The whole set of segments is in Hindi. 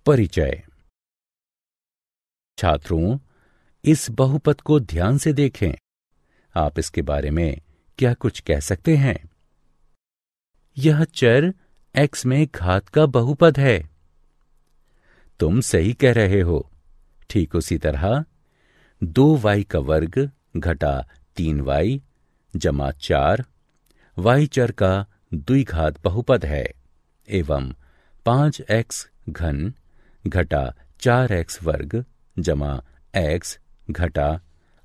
परिचय। छात्रों, इस बहुपद को ध्यान से देखें। आप इसके बारे में क्या कुछ कह सकते हैं? यह चर x में घात का बहुपद है। तुम सही कह रहे हो। ठीक उसी तरह 2y का वर्ग घटा 3y जमा 4 y चर का द्विघात बहुपद है एवं 5x घन घटा 4x वर्ग जमा x घटा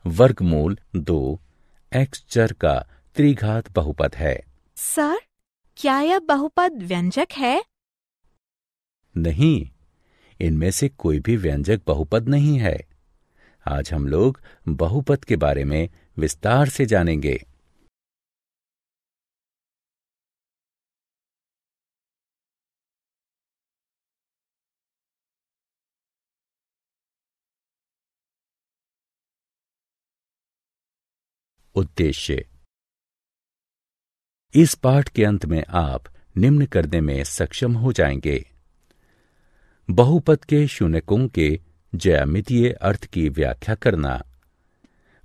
वर्गमूल 2 x चर का त्रिघात बहुपद है। सर, क्या यह बहुपद व्यंजक है? नहीं, इनमें से कोई भी व्यंजक बहुपद नहीं है। आज हम लोग बहुपद के बारे में विस्तार से जानेंगे। उद्देश्य। इस पाठ के अंत में आप निम्न करने में सक्षम हो जाएंगे। बहुपद के शून्यकों के ज्यामितीय अर्थ की व्याख्या करना,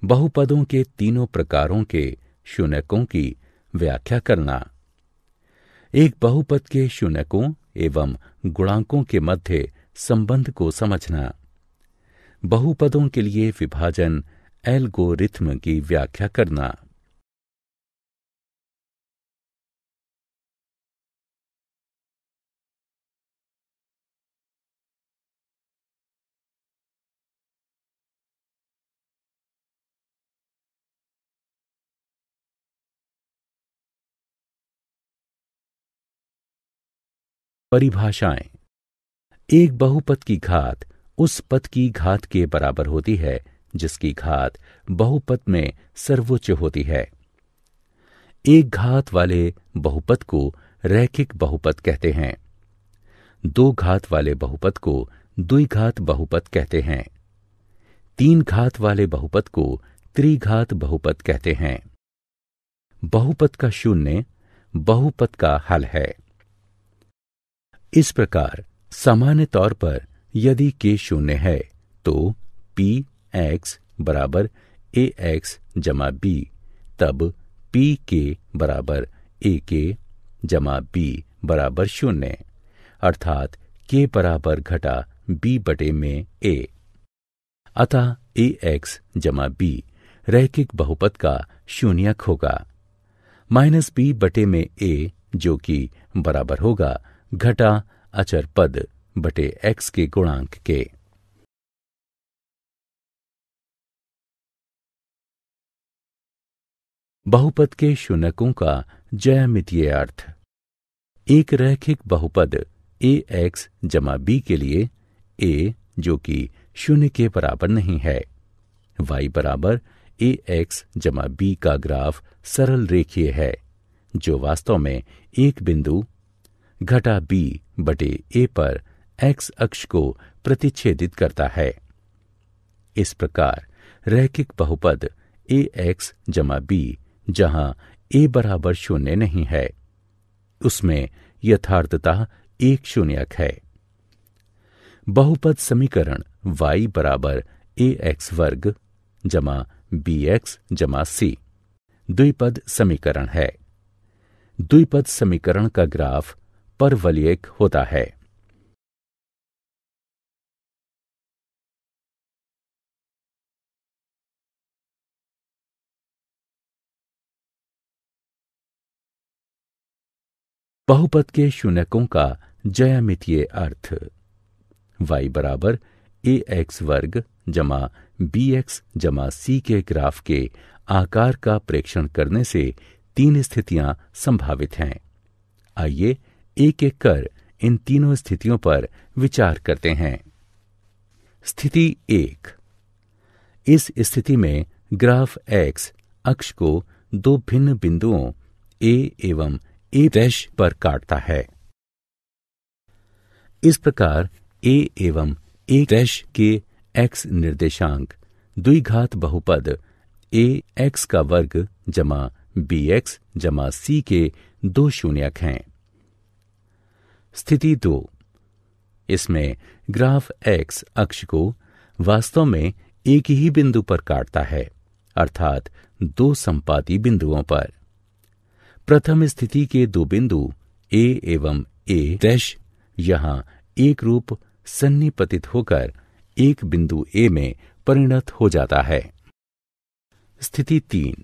बहुपदों के तीनों प्रकारों के शून्यकों की व्याख्या करना, एक बहुपद के शून्यकों एवं गुणांकों के मध्य संबंध को समझना, बहुपदों के लिए विभाजन एल्गोरिथ्म की व्याख्या करना। परिभाषाएं। एक बहुपद की घात उस पद की घात के बराबर होती है जिसकी घात बहुपद में सर्वोच्च होती है। एक घात वाले बहुपद को रैखिक बहुपद कहते हैं। दो घात वाले बहुपद को द्विघात बहुपद कहते हैं। तीन घात वाले बहुपद को त्रिघात बहुपद कहते हैं। बहुपद का शून्य बहुपद का हल है। इस प्रकार सामान्य तौर पर यदि k शून्य है तो p x बराबर ax जमा b, तब p k बराबर ak जमा b बराबर शून्य, अर्थात k बराबर घटा b बटे में a। अतः ax जमा b रैखिक बहुपद का शून्यक होगा। माइनस b बटे में a जो कि बराबर होगा घटा अचर पद बटे x के गुणांक के। बहुपद के शून्यकों का ज्यामितीय अर्थ। एक रैखिक बहुपद ax जमा b के लिए a जो कि शून्य के बराबर नहीं है, y बराबर ax जमा b का ग्राफ सरल रेखीय है जो वास्तव में एक बिंदु घटा b बटे a पर x अक्ष को प्रतिच्छेदित करता है। इस प्रकार रैखिक बहुपद ax जमा b जहां a बराबर शून्य नहीं है, उसमें यथार्थतः एक शून्यक है। बहुपद समीकरण y बराबर ax वर्ग जमा bx जमा c द्विपद समीकरण है। द्विपद समीकरण का ग्राफ परवलयिक होता है। बहुपद के शून्यकों का ज्यामितीय अर्थ। y बराबर ax वर्ग जमा bx जमा c के ग्राफ के आकार का प्रेक्षण करने से तीन स्थितियां संभावित हैं। आइए एक एक कर इन तीनों स्थितियों पर विचार करते हैं। स्थिति 1। इस स्थिति में ग्राफ x अक्ष को दो भिन्न बिंदुओं a एवं a' पर काटता है। इस प्रकार a एवं a' के x निर्देशांक द्विघात बहुपद ax का वर्ग जमा bx जमा c के दो शून्यक हैं। स्थिति 2। इसमें ग्राफ एक्स अक्ष को वास्तव में एक ही बिंदु पर काटता है, अर्थात दो संपाती बिंदुओं पर। प्रथम स्थिति के दो बिंदु ए एवं ए डैश यहां एक रूप सन्निपतित होकर एक बिंदु ए में परिणत हो जाता है। स्थिति 3,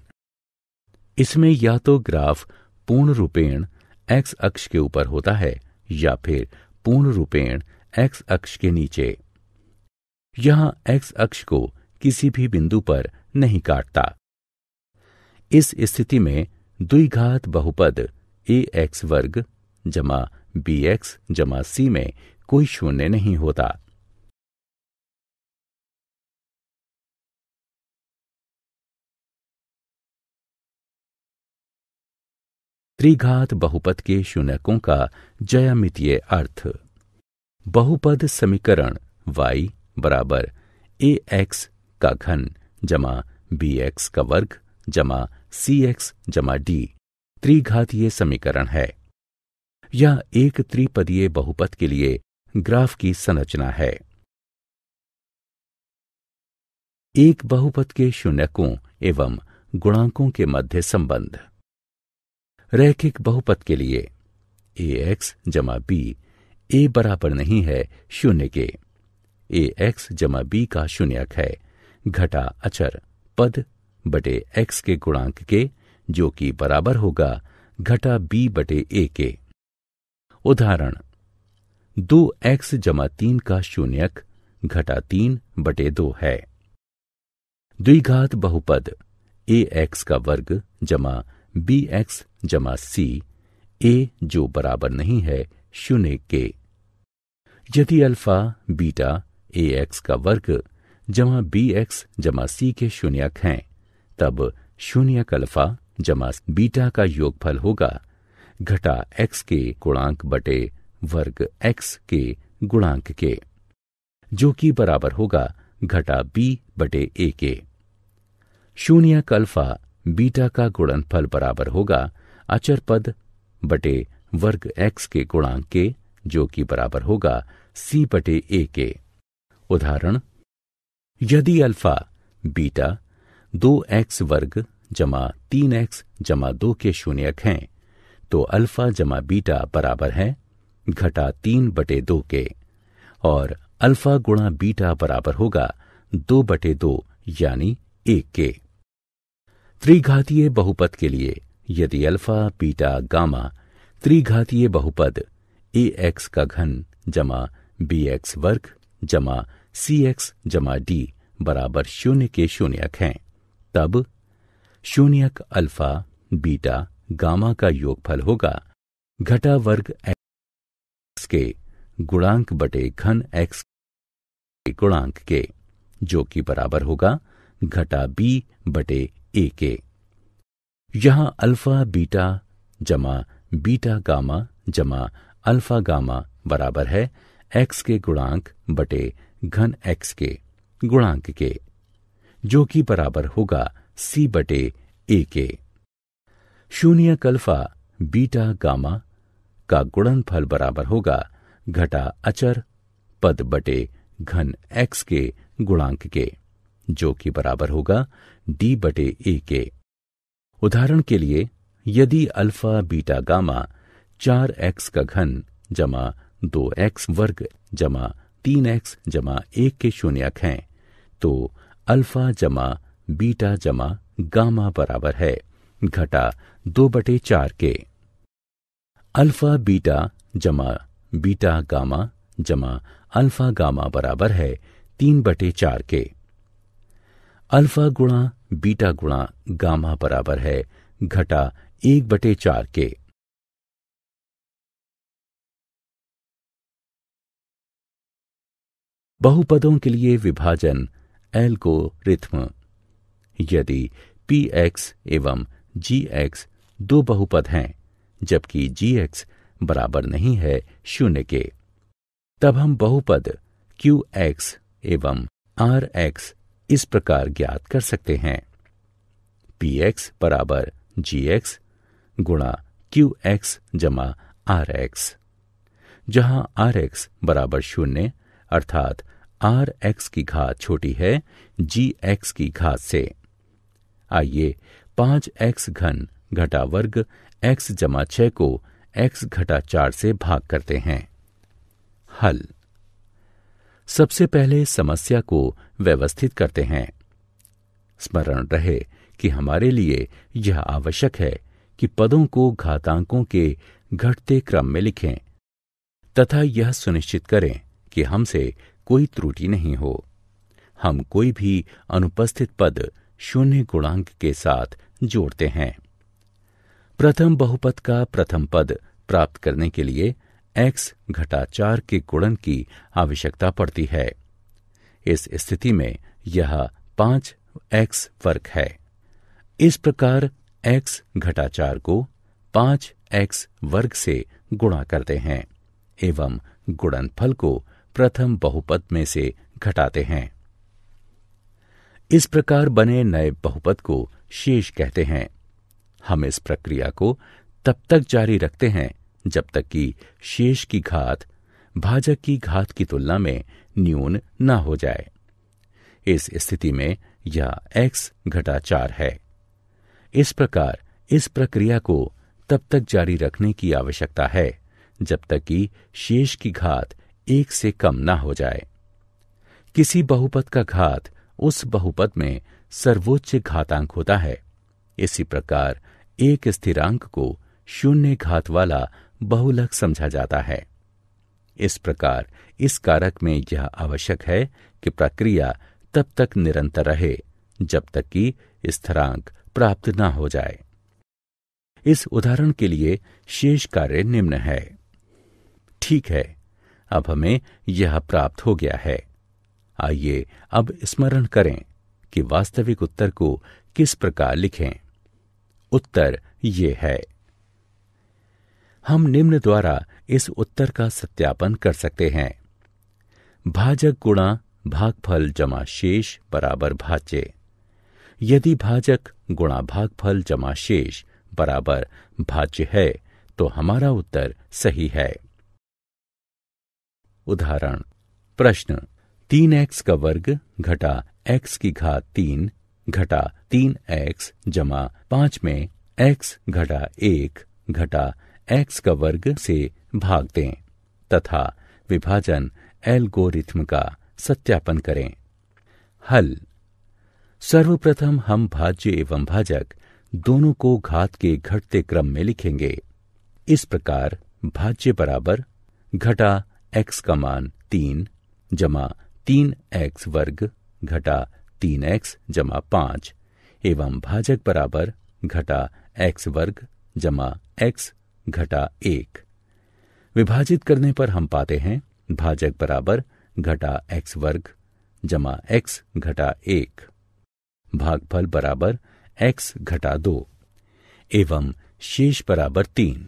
इसमें या तो ग्राफ पूर्ण रूपेण एक्स अक्ष के ऊपर होता है या फिर पूर्ण रूपेण एक्स अक्ष के नीचे। यहां एक्स अक्ष को किसी भी बिंदु पर नहीं काटता। इस स्थिति में द्विघात बहुपद ए एक्स वर्ग जमा बी एक्स जमा सी में कोई शून्य नहीं होता। त्रिघात बहुपद के शून्यकों का ज्यामितीय अर्थ। बहुपद समीकरण y बराबर ए एक्स का घन जमा बी एक्स का वर्ग जमा सी एक्स जमा डी त्रिघातीय समीकरण है। यह एक त्रिपदीय बहुपद के लिए ग्राफ की संरचना है। एक बहुपद के शून्यकों एवं गुणांकों के मध्य संबंध। रैखिक बहुपद के लिए ए एक्स जमा बी ए बराबर नहीं है शून्य के। ए एक्स जमा बी का शून्यक है घटा अचर पद बटे एक्स के गुणांक के, जो कि बराबर होगा घटा बी बटे ए के। उदाहरण 2x जमा 3 का शून्यक घटा 3 बटे 2 है। द्विघात बहुपद ए एक्स का वर्ग जमा बी एक्स जमा सी ए, जो बराबर नहीं है शून्य के। यदि अल्फा बीटा ए एक्स का वर्ग जमा बी एक्स जमा सी के शून्यक हैं, तब शून्यक अल्फा जमा बीटा का योगफल होगा घटा एक्स के गुणांक बटे वर्ग एक्स के गुणांक के, जो कि बराबर होगा घटा बी बटे ए के। शून्यक अल्फा बीटा का गुणनफल बराबर होगा अचर पद बटे वर्ग एक्स के गुणांक के, जो कि बराबर होगा सी बटे ए के। उदाहरण यदि अल्फा बीटा 2x वर्ग जमा 3x जमा 2 के शून्यक हैं, तो अल्फा जमा बीटा बराबर है घटा 3 बटे 2 के, और अल्फा गुणा बीटा बराबर होगा 2 बटे 2 यानी 1 के। त्रिघातीय बहुपद के लिए यदि अल्फा बीटा गामा त्रिघातीय बहुपद ए एक्स का घन जमा बी एक्स वर्ग जमा सी एक्स जमा डी बराबर शून्य के शून्यक हैं, तब शून्यक अल्फा बीटा गामा का योगफल होगा घटा वर्ग एक्स के गुणांक बटे घन एक्स के गुणांक के, जो कि बराबर होगा घटा बी बटे ए के। यहां अल्फा बीटा जमा बीटा गामा जमा अल्फा गामा बराबर है एक्स के गुणांक बटे घन एक्स के गुणांक के, जो कि बराबर होगा सी बटे ए के। शून्यक अल्फा बीटा गामा का गुणनफल बराबर होगा घटा अचर पद बटे घन एक्स के गुणांक के, जो कि बराबर होगा डी बटे ए के। उदाहरण के लिए यदि अल्फा बीटा गामा 4x का घन जमा 2x वर्ग जमा 3x जमा 1 के शून्यक हैं, तो अल्फा जमा बीटा जमा गामा बराबर है घटा 2 बटे 4 के। अल्फा बीटा जमा बीटा गामा जमा अल्फा गामा बराबर है 3 बटे 4 के। अल्फा गुणा बीटा गुणा गामा बराबर है घटा 1 बटे 4 के। बहुपदों के लिए विभाजन एल्गोरिथ्म। यदि पी एक्स एवं जी एक्स दो बहुपद हैं, जबकि जी एक्स बराबर नहीं है शून्य के, तब हम बहुपद क्यू एक्स एवं आर एक्स इस प्रकार ज्ञात कर सकते हैं। पी एक्स बराबर जी एक्स गुणा क्यू एक्स जमा आर एक्स, जहां Rx बराबर 0 अर्थात Rx की घात छोटी है Gx की घात से। आइए 5x घन घटा वर्ग x जमा 6 को x घटा 4 से भाग करते हैं। हल। सबसे पहले समस्या को व्यवस्थित करते हैं। स्मरण रहे कि हमारे लिए यह आवश्यक है कि पदों को घातांकों के घटते क्रम में लिखें तथा यह सुनिश्चित करें कि हमसे कोई त्रुटि नहीं हो। हम कोई भी अनुपस्थित पद शून्य गुणांक के साथ जोड़ते हैं। प्रथम बहुपद का प्रथम पद प्राप्त करने के लिए x घटा 4 के गुणन की आवश्यकता पड़ती है। इस स्थिति में यह 5x वर्ग है। इस प्रकार x घटा 4 को 5x वर्ग से गुणा करते हैं एवं गुणनफल को प्रथम बहुपद में से घटाते हैं। इस प्रकार बने नए बहुपद को शेष कहते हैं। हम इस प्रक्रिया को तब तक जारी रखते हैं जब तक कि शेष की घात भाजक की घात की तुलना में न्यून न हो जाए। इस स्थिति में यह x घटा 4 है। इस प्रकार इस प्रक्रिया को तब तक जारी रखने की आवश्यकता है जब तक कि शेष की घात 1 से कम न हो जाए। किसी बहुपद का घात उस बहुपद में सर्वोच्च घातांक होता है। इसी प्रकार एक स्थिरांक को शून्य घात वाला बहुलक समझा जाता है। इस प्रकार इस कारक में यह आवश्यक है कि प्रक्रिया तब तक निरंतर रहे जब तक कि स्थिरांक प्राप्त न हो जाए। इस उदाहरण के लिए शेष कार्य निम्न है। ठीक है, अब हमें यह प्राप्त हो गया है। आइए अब स्मरण करें कि वास्तविक उत्तर को किस प्रकार लिखें। उत्तर ये है। हम निम्न द्वारा इस उत्तर का सत्यापन कर सकते हैं। भाजक गुणा भागफल जमा शेष बराबर भाज्य। यदि भाजक गुणा भागफल जमा शेष बराबर भाज्य है तो हमारा उत्तर सही है। उदाहरण। प्रश्न। 3x का वर्ग घटा x की घात 3 घटा 3x जमा 5 में x घटा 1 घटा x का वर्ग से भाग दें तथा विभाजन एल्गोरिथ्म का सत्यापन करें। हल। सर्वप्रथम हम भाज्य एवं भाजक दोनों को घात के घटते क्रम में लिखेंगे। इस प्रकार भाज्य बराबर घटा x का मान 3 जमा 3x वर्ग घटा 3x जमा 5 एवं भाजक बराबर घटा x वर्ग जमा x घटा 1। विभाजित करने पर हम पाते हैं भाजक बराबर घटा x वर्ग जमा x घटा 1, भागफल बराबर x घटा 2 एवं शेष बराबर 3।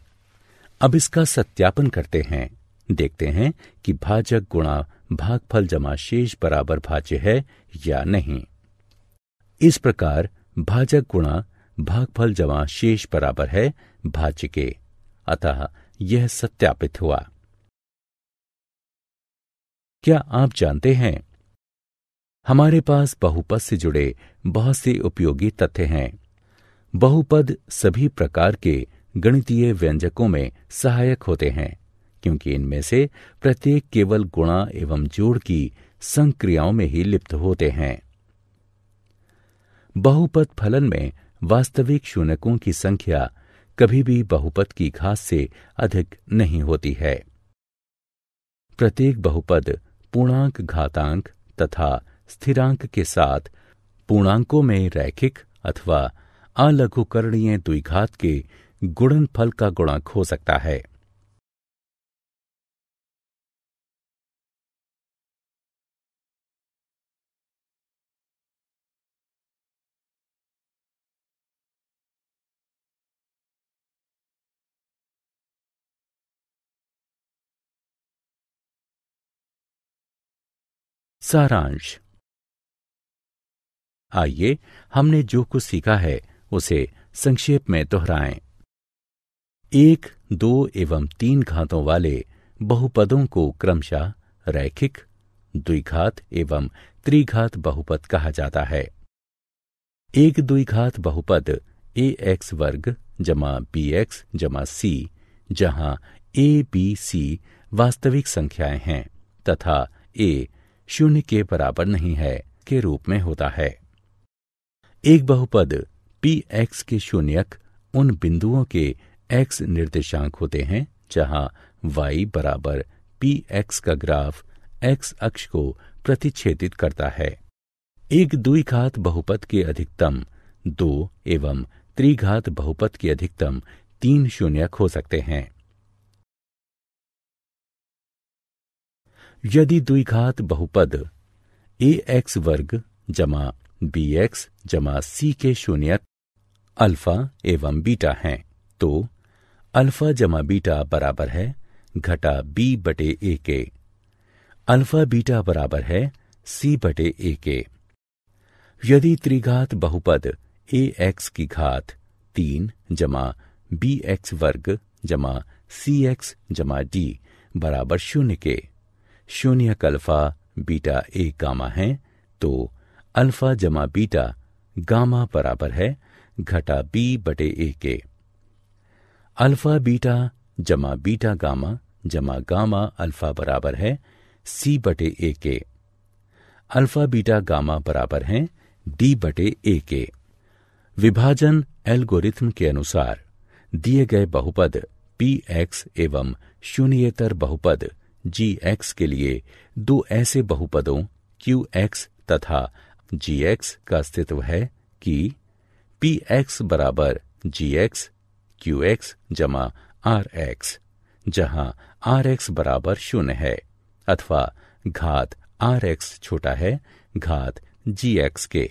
अब इसका सत्यापन करते हैं। देखते हैं कि भाजक गुणा भागफल जमा शेष बराबर भाज्य है या नहीं। इस प्रकार भाजक गुणा भागफल जमा शेष बराबर है भाज्य के, अतः यह सत्यापित हुआ। क्या आप जानते हैं हमारे पास बहुपद से जुड़े बहुत से उपयोगी तथ्य हैं। बहुपद सभी प्रकार के गणितीय व्यंजकों में सहायक होते हैं क्योंकि इनमें से प्रत्येक केवल गुणा एवं जोड़ की संक्रियाओं में ही लिप्त होते हैं। बहुपद फलन में वास्तविक शून्यकों की संख्या कभी भी बहुपद की घात से अधिक नहीं होती है। प्रत्येक बहुपद पूर्णांक घातांक तथा स्थिरांक के साथ पूर्णांकों में रैखिक अथवा अलघुकरणीय द्विघात के गुणनफल का गुणक हो सकता है। सारांश। आइए हमने जो कुछ सीखा है उसे संक्षेप में दोहराएं। 1, 2 एवं 3 घातों वाले बहुपदों को क्रमशः रैखिक, द्विघात एवं त्रिघात बहुपद कहा जाता है। एक द्विघात बहुपद ax वर्ग जमा bx जमा c, जहां a, b, c वास्तविक संख्याएं हैं तथा a 0 के बराबर नहीं है के रूप में होता है। एक बहुपद px के शून्यक उन बिंदुओं के x निर्देशांक होते हैं जहां y बराबर px का ग्राफ x अक्ष को प्रतिच्छेदित करता है। एक द्विघात बहुपद के अधिकतम 2 एवं त्रिघात बहुपद के अधिकतम 3 शून्यक हो सकते हैं। यदि द्विघात बहुपद ax वर्ग जमा bx जमा c के शून्यक अल्फा एवं बीटा हैं, तो अल्फा जमा बीटा बराबर है घटा b बटे a के। अल्फा बीटा बराबर है c बटे a के। यदि त्रिघात बहुपद ax की घात 3 जमा bx वर्ग जमा cx जमा d बराबर 0 के, शून्यक अल्फा बीटा a गामा है, तो अल्फा जमा बीटा गामा बराबर है घटा b बटे a के। अल्फा बीटा जमा बीटा गामा जमा गामा अल्फा बराबर है c बटे a के। अल्फा बीटा गामा बराबर है d बटे a के। विभाजन एल्गोरिथ्म के अनुसार दिए गए बहुपद px एवं शून्येतर बहुपद gx के लिए दो ऐसे बहुपदों qx तथा gx का अस्तित्व है कि px बराबर gx qx जमा rx, जहां rx बराबर 0 है अथवा घात rx छोटा है घात gx के।